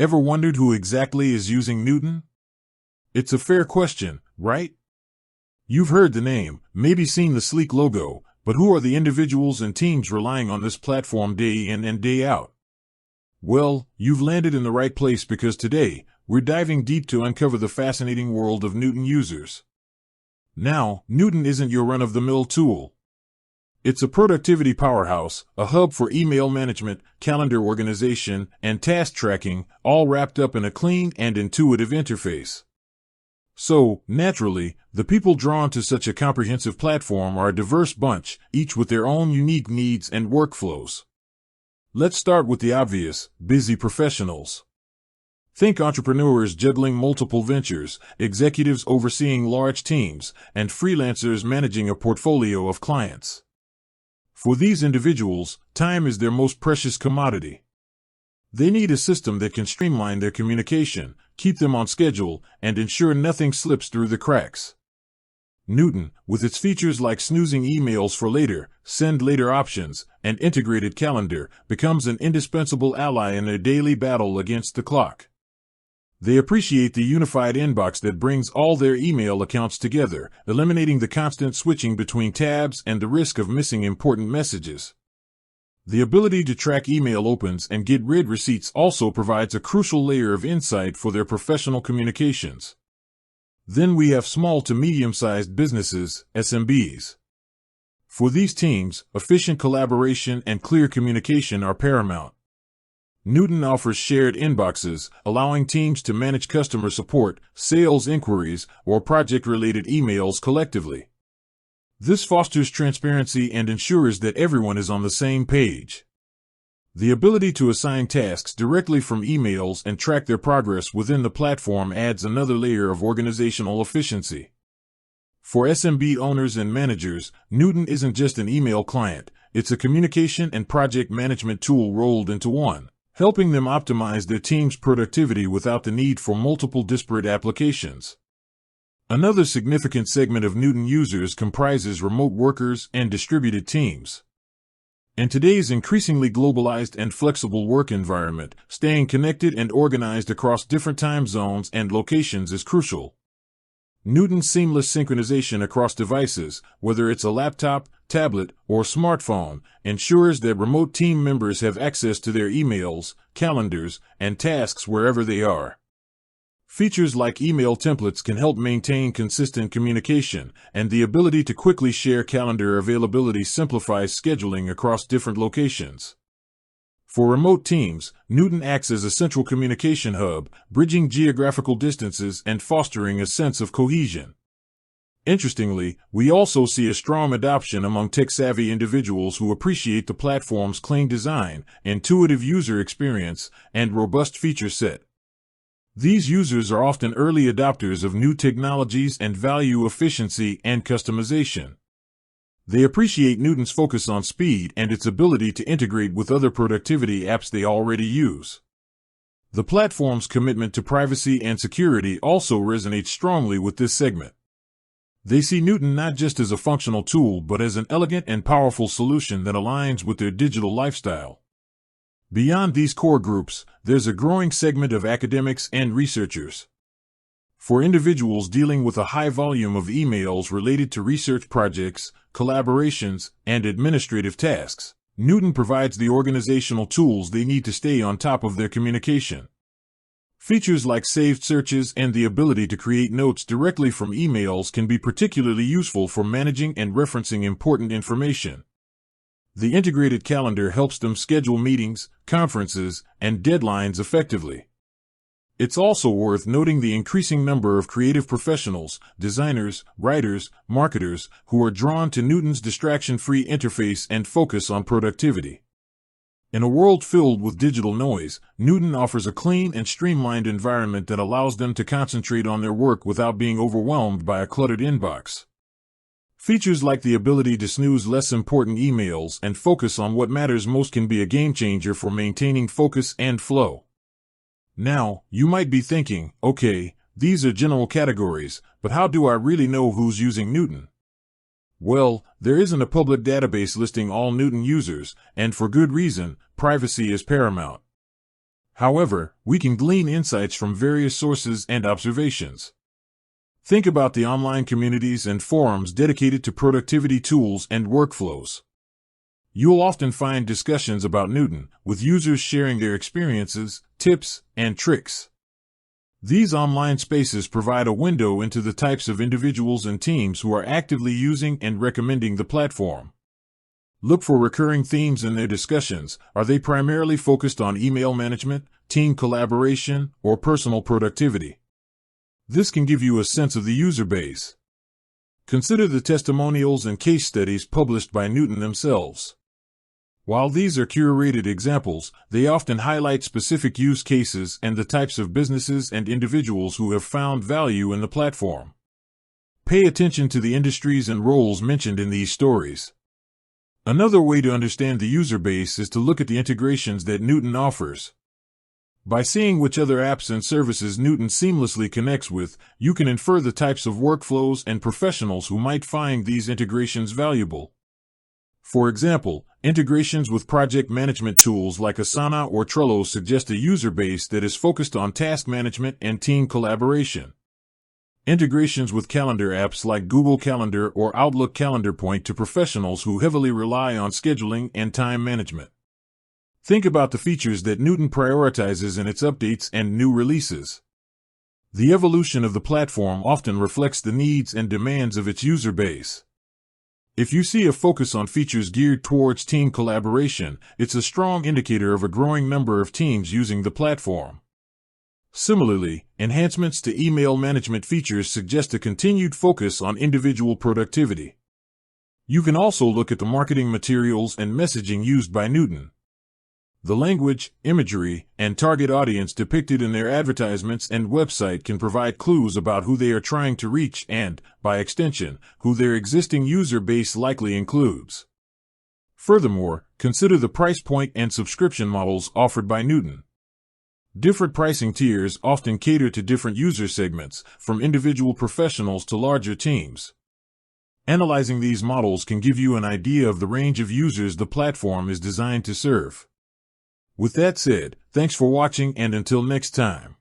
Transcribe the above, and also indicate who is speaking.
Speaker 1: Ever wondered who exactly is using Newton? It's a fair question, right? You've heard the name, maybe seen the sleek logo, but who are the individuals and teams relying on this platform day in and day out? Well, you've landed in the right place because today, we're diving deep to uncover the fascinating world of Newton users. Now, Newton isn't your run-of-the-mill tool. It's a productivity powerhouse, a hub for email management, calendar organization, and task tracking, all wrapped up in a clean and intuitive interface. So, naturally, the people drawn to such a comprehensive platform are a diverse bunch, each with their own unique needs and workflows. Let's start with the obvious: busy professionals. Think entrepreneurs juggling multiple ventures, executives overseeing large teams, and freelancers managing a portfolio of clients. For these individuals, time is their most precious commodity. They need a system that can streamline their communication, keep them on schedule, and ensure nothing slips through the cracks. Newton, with its features like snoozing emails for later, send later options, and integrated calendar, becomes an indispensable ally in their daily battle against the clock. They appreciate the unified inbox that brings all their email accounts together, eliminating the constant switching between tabs and the risk of missing important messages. The ability to track email opens and get rid receipts also provides a crucial layer of insight for their professional communications. Then we have small to medium-sized businesses, SMBs. For these teams, efficient collaboration and clear communication are paramount. Newton offers shared inboxes, allowing teams to manage customer support, sales inquiries, or project-related emails collectively. This fosters transparency and ensures that everyone is on the same page. The ability to assign tasks directly from emails and track their progress within the platform adds another layer of organizational efficiency. For SMB owners and managers, Newton isn't just an email client, it's a communication and project management tool rolled into one, helping them optimize their team's productivity without the need for multiple disparate applications. Another significant segment of Newton users comprises remote workers and distributed teams. In today's increasingly globalized and flexible work environment, staying connected and organized across different time zones and locations is crucial. Newton's seamless synchronization across devices, whether it's a laptop, tablet, or smartphone, ensures that remote team members have access to their emails, calendars, and tasks wherever they are. Features like email templates can help maintain consistent communication, and the ability to quickly share calendar availability simplifies scheduling across different locations. For remote teams, Newton acts as a central communication hub, bridging geographical distances and fostering a sense of cohesion. Interestingly, we also see a strong adoption among tech-savvy individuals who appreciate the platform's clean design, intuitive user experience, and robust feature set. These users are often early adopters of new technologies and value efficiency and customization. They appreciate Newton's focus on speed and its ability to integrate with other productivity apps they already use. The platform's commitment to privacy and security also resonates strongly with this segment. They see Newton not just as a functional tool but as an elegant and powerful solution that aligns with their digital lifestyle. Beyond these core groups, there's a growing segment of academics and researchers. For individuals dealing with a high volume of emails related to research projects, collaborations, and administrative tasks, Newton provides the organizational tools they need to stay on top of their communication. Features like saved searches and the ability to create notes directly from emails can be particularly useful for managing and referencing important information. The integrated calendar helps them schedule meetings, conferences, and deadlines effectively. It's also worth noting the increasing number of creative professionals, designers, writers, marketers, who are drawn to Newton's distraction-free interface and focus on productivity. In a world filled with digital noise, Newton offers a clean and streamlined environment that allows them to concentrate on their work without being overwhelmed by a cluttered inbox. Features like the ability to snooze less important emails and focus on what matters most can be a game-changer for maintaining focus and flow. Now, you might be thinking, okay, these are general categories, but how do I really know who's using Newton? Well, there isn't a public database listing all Newton users, and for good reason: privacy is paramount. However, we can glean insights from various sources and observations. Think about the online communities and forums dedicated to productivity tools and workflows. You'll often find discussions about Newton, with users sharing their experiences, tips, and tricks. These online spaces provide a window into the types of individuals and teams who are actively using and recommending the platform. Look for recurring themes in their discussions. Are they primarily focused on email management, team collaboration, or personal productivity? This can give you a sense of the user base. Consider the testimonials and case studies published by Newton themselves. While these are curated examples, they often highlight specific use cases and the types of businesses and individuals who have found value in the platform. Pay attention to the industries and roles mentioned in these stories. Another way to understand the user base is to look at the integrations that Newton offers. By seeing which other apps and services Newton seamlessly connects with, you can infer the types of workflows and professionals who might find these integrations valuable. For example, integrations with project management tools like Asana or Trello suggest a user base that is focused on task management and team collaboration. Integrations with calendar apps like Google Calendar or Outlook Calendar point to professionals who heavily rely on scheduling and time management. Think about the features that Newton prioritizes in its updates and new releases. The evolution of the platform often reflects the needs and demands of its user base. If you see a focus on features geared towards team collaboration, it's a strong indicator of a growing number of teams using the platform. Similarly, enhancements to email management features suggest a continued focus on individual productivity. You can also look at the marketing materials and messaging used by Newton. The language, imagery, and target audience depicted in their advertisements and website can provide clues about who they are trying to reach and, by extension, who their existing user base likely includes. Furthermore, consider the price point and subscription models offered by Newton. Different pricing tiers often cater to different user segments, from individual professionals to larger teams. Analyzing these models can give you an idea of the range of users the platform is designed to serve. With that said, thanks for watching, and until next time.